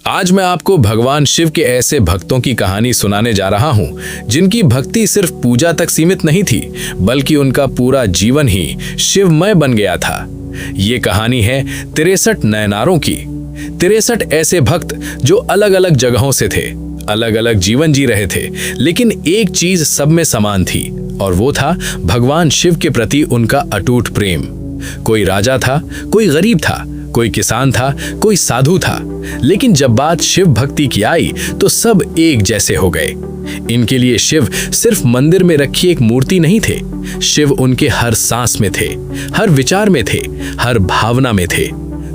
आज मैं आपको भगवान शिव के ऐसे भक्तों की कहानी सुनाने जा रहा हूं जिनकी भक्ति सिर्फ पूजा तक सीमित नहीं थी, बल्कि उनका पूरा जीवन ही शिवमय बन गया था। ये कहानी है 63 नयनारों की। 63 ऐसे भक्त जो अलग अलग जगहों से थे, अलग अलग जीवन जी रहे थे, लेकिन एक चीज सब में समान थी और वो था भगवान शिव के प्रति उनका अटूट प्रेम। कोई राजा था, कोई गरीब था, कोई किसान था, कोई साधु था, लेकिन जब बात शिव भक्ति की आई तो सब एक जैसे हो गए। इनके लिए शिव सिर्फ मंदिर में रखी एक मूर्ति नहीं थे, शिव उनके हर सांस में थे, हर विचार में थे, हर भावना में थे।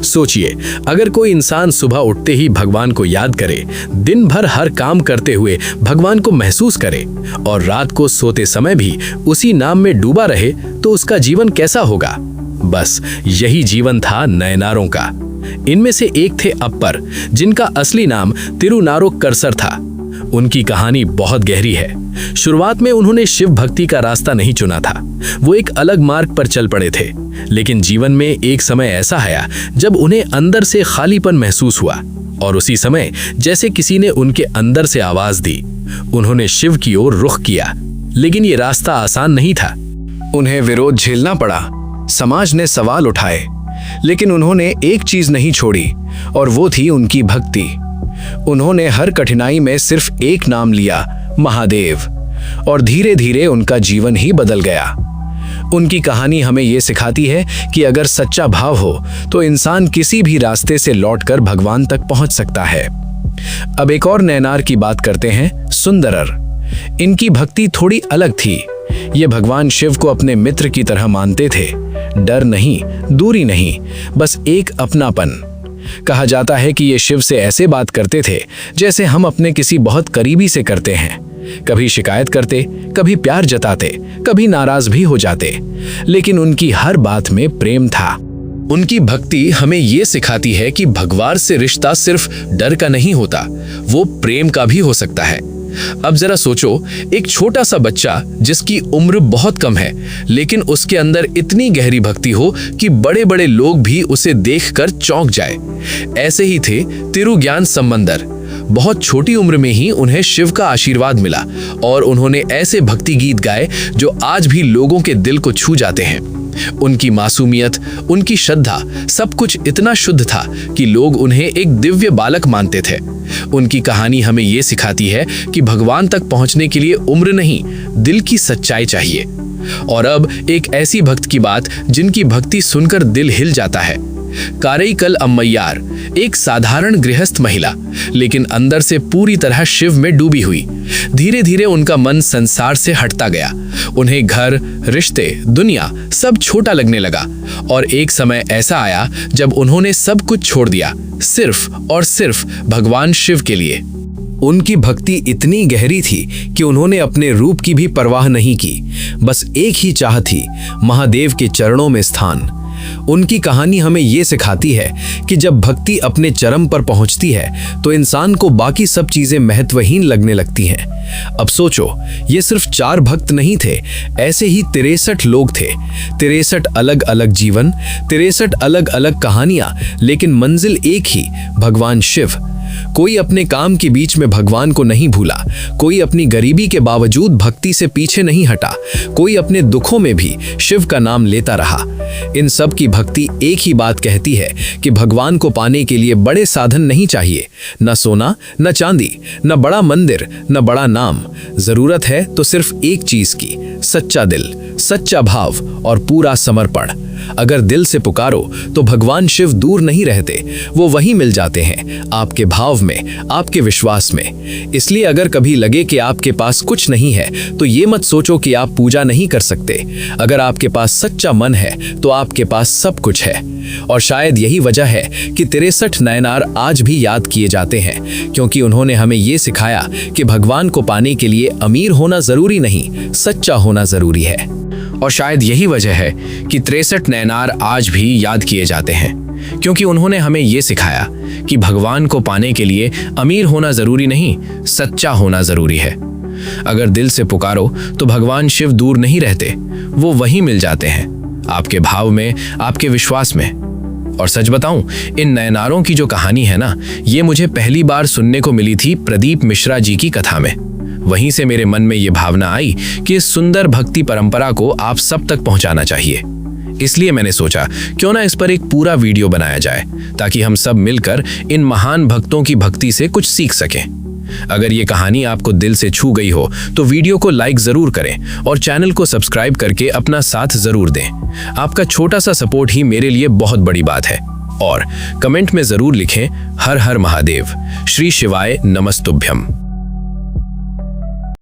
सोचिए, अगर कोई इंसान सुबह उठते ही भगवान को याद करे, दिन भर हर काम करते हुए भगवान को महसूस करे और रात को सोते समय भी उसी नाम में डूबा रहे, तो उसका जीवन कैसा होगा। बस यही जीवन था नयनारों का। इनमें से एक थे अप्पर, जिनका असली नाम तिरुनारोक्करसर था। उनकी कहानी बहुत गहरी है। शुरुआत में उन्होंने शिव भक्ति का रास्ता नहीं चुना था, वो एक अलग मार्ग पर चल पड़े थे। लेकिन जीवन में एक समय ऐसा आया जब उन्हें अंदर से खालीपन महसूस हुआ और उसी समय जैसे किसी ने उनके अंदर से आवाज दी। उन्होंने शिव की ओर रुख किया, लेकिन ये रास्ता आसान नहीं था। उन्हें विरोध झेलना पड़ा, समाज ने सवाल उठाए, लेकिन उन्होंने एक चीज नहीं छोड़ी और वो थी उनकी भक्ति। उन्होंने हर कठिनाई में सिर्फ एक नाम लिया, महादेव, और धीरे धीरे उनका जीवन ही बदल गया। उनकी कहानी हमें ये सिखाती है कि अगर सच्चा भाव हो तो इंसान किसी भी रास्ते से लौटकर भगवान तक पहुंच सकता है। अब एक और नैनार की बात करते हैं, सुंदरर। इनकी भक्ति थोड़ी अलग थी। ये भगवान शिव को अपने मित्र की तरह मानते थे। डर नहीं, दूरी नहीं, बस एक अपनापन। कहा जाता है कि ये शिव से ऐसे बात करते थे जैसे हम अपने किसी बहुत करीबी से करते हैं। कभी शिकायत करते, कभी प्यार जताते, कभी नाराज भी हो जाते, लेकिन उनकी हर बात में प्रेम था। उनकी भक्ति हमें ये सिखाती है कि भगवान से रिश्ता सिर्फ डर का नहीं होता, वो प्रेम का भी हो सकता है। अब जरा सोचो, एक छोटा सा बच्चा जिसकी उम्र बहुत कम है, लेकिन उसके अंदर इतनी गहरी भक्ति हो कि बड़े बड़े लोग भी उसे देखकर चौंक जाए। ऐसे ही थे तिरुज्ञान संबंदर। बहुत छोटी उम्र में ही उन्हें शिव का आशीर्वाद मिला और उन्होंने ऐसे भक्ति गीत गाए जो आज भी लोगों के दिल को छू जाते हैं। उनकी मासूमियत, उनकी श्रद्धा, सब कुछ इतना शुद्ध था कि लोग उन्हें एक दिव्य बालक मानते थे। उनकी कहानी हमें ये सिखाती है कि भगवान तक पहुंचने के लिए उम्र नहीं, दिल की सच्चाई चाहिए। और अब एक ऐसी भक्त की बात जिनकी भक्ति सुनकर दिल हिल जाता है। कारेईकल अम्मैयार, एक साधारण गृहस्थ महिला, लेकिन अंदर से पूरी तरह शिव में डूबी हुई। धीरे धीरे उनका मन संसार से हटता गया। उन्हें घर, रिश्ते, दुनिया सब छोटा लगने लगा और एक समय ऐसा आया जब उन्होंने सब कुछ छोड़ दिया, सिर्फ और सिर्फ भगवान शिव के लिए। उनकी भक्ति इतनी गहरी थी कि उन्होंने अपने रूप की भी परवाह नहीं की। बस एक ही चाह थी, महादेव के चरणों में स्थान। उनकी कहानी हमें ये सिखाती है कि जब भक्ति अपने चरम पर पहुंचती है तो इंसान को बाकी सब चीजें महत्वहीन लगने लगती हैं। अब सोचो, ये सिर्फ 4 भक्त नहीं थे, ऐसे ही 63 लोग थे। 63 अलग अलग जीवन, 63 अलग अलग कहानियां, लेकिन मंजिल एक ही, भगवान शिव। कोई अपने काम के बीच में भगवान को नहीं भूला, कोई अपनी गरीबी के बावजूद भक्ति से पीछे नहीं हटा, कोई अपने दुखों में भी शिव का नाम लेता रहा। इन सब की भक्ति एक ही बात कहती है कि भगवान को पाने के लिए बड़े साधन नहीं चाहिए, न सोना, न चांदी, न बड़ा मंदिर, न बड़ा नाम। जरूरत है तो सिर्फ एक चीज की, सच्चा दिल, सच्चा भाव और पूरा समर्पण। अगर दिल से पुकारो तो भगवान शिव दूर नहीं रहते, वो वहीं मिल जाते हैं, आपके भाव में, आपके विश्वास में। इसलिए अगर कभी लगे कि आपके पास कुछ नहीं है तो ये मत सोचो कि आप पूजा नहीं कर सकते। अगर आपके पास सच्चा मन है तो आपके पास सब कुछ है। और शायद यही वजह है कि 63 नयनार आज भी याद किए जाते हैं, क्योंकि उन्होंने हमें ये सिखाया कि भगवान को पाने के लिए अमीर होना जरूरी नहीं, सच्चा होना जरूरी है। और शायद यही वजह है कि 63 नयनार आज भी याद किए जाते हैं, क्योंकि उन्होंने हमें ये सिखाया कि भगवान को पाने के लिए अमीर होना जरूरी नहीं, सच्चा होना जरूरी है। अगर दिल से पुकारो तो भगवान शिव दूर नहीं रहते, वो वहीं मिल जाते हैं, आपके भाव में, आपके विश्वास में। और सच बताऊं, इन नयनारों की जो कहानी है ना, ये मुझे पहली बार सुनने को मिली थी प्रदीप मिश्रा जी की कथा में। वहीं से मेरे मन में ये भावना आई कि इस सुंदर भक्ति परंपरा को आप सब तक पहुंचाना चाहिए। इसलिए मैंने सोचा क्यों ना इस पर एक पूरा वीडियो बनाया जाए, ताकि हम सब मिलकर इन महान भक्तों की भक्ति से कुछ सीख सकें। अगर ये कहानी आपको दिल से छू गई हो तो वीडियो को लाइक जरूर करें और चैनल को सब्सक्राइब करके अपना साथ जरूर दें। आपका छोटा सा सपोर्ट ही मेरे लिए बहुत बड़ी बात है। और कमेंट में जरूर लिखें, हर हर महादेव, श्री शिवाय नमस्तुभ्यम।